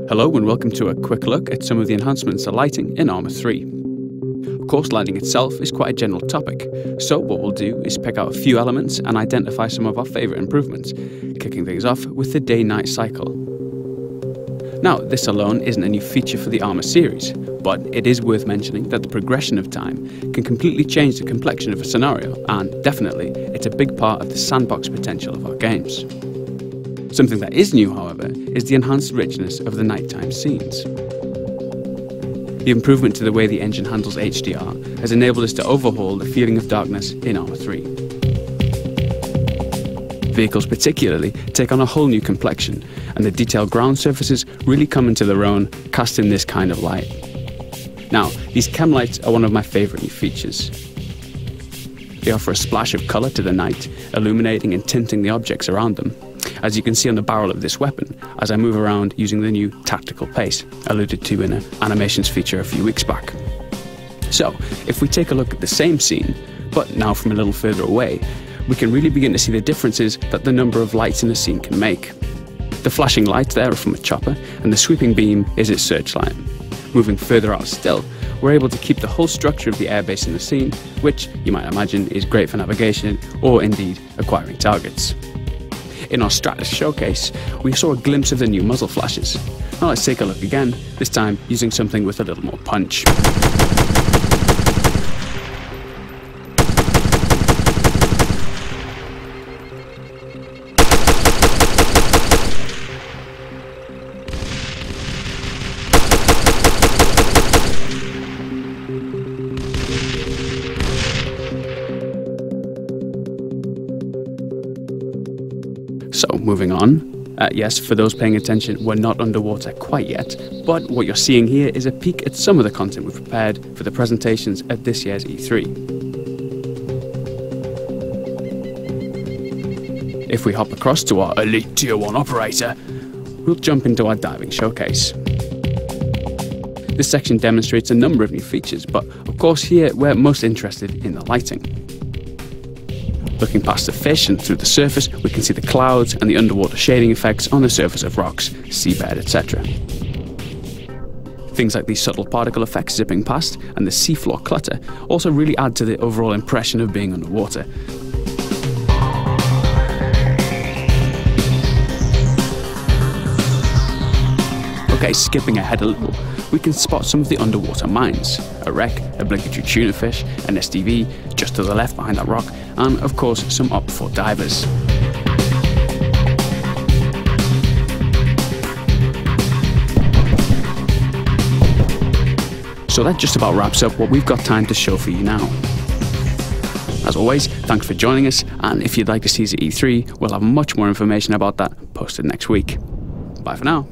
Hello and welcome to a quick look at some of the enhancements to lighting in Arma 3. Of course, lighting itself is quite a general topic, so what we'll do is pick out a few elements and identify some of our favourite improvements, kicking things off with the day-night cycle. Now, this alone isn't a new feature for the Arma series, but it is worth mentioning that the progression of time can completely change the complexion of a scenario, and definitely, it's a big part of the sandbox potential of our games. Something that is new, however, is the enhanced richness of the nighttime scenes. The improvement to the way the engine handles HDR has enabled us to overhaul the feeling of darkness in Arma 3. Vehicles particularly take on a whole new complexion, and the detailed ground surfaces really come into their own, casting this kind of light. Now, these chem lights are one of my favourite new features. They offer a splash of colour to the night, illuminating and tinting the objects around them, as you can see on the barrel of this weapon as I move around using the new tactical pace, alluded to in an animations feature a few weeks back. So, if we take a look at the same scene, but now from a little further away, we can really begin to see the differences that the number of lights in a scene can make. The flashing lights there are from a chopper, and the sweeping beam is its searchlight. Moving further out still, we're able to keep the whole structure of the airbase in the scene, which, you might imagine, is great for navigation or indeed acquiring targets. In our Stratus showcase, we saw a glimpse of the new muzzle flashes. Now let's take a look again, this time using something with a little more punch. So, moving on. Yes, for those paying attention, we're not underwater quite yet, but what you're seeing here is a peek at some of the content we've prepared for the presentations at this year's E3. If we hop across to our Elite Tier 1 operator, we'll jump into our diving showcase. This section demonstrates a number of new features, but of course here we're most interested in the lighting. Looking past the fish and through the surface, we can see the clouds and the underwater shading effects on the surface of rocks, seabed, etc. Things like these subtle particle effects zipping past and the seafloor clutter also really add to the overall impression of being underwater. Okay, skipping ahead a little, we can spot some of the underwater mines. A wreck, a obligatory tuna fish, an STV, just to the left behind that rock, and of course some Op-4 divers. So that just about wraps up what we've got time to show for you now. As always, thanks for joining us, and if you'd like to see us at E3, we'll have much more information about that posted next week. Bye for now.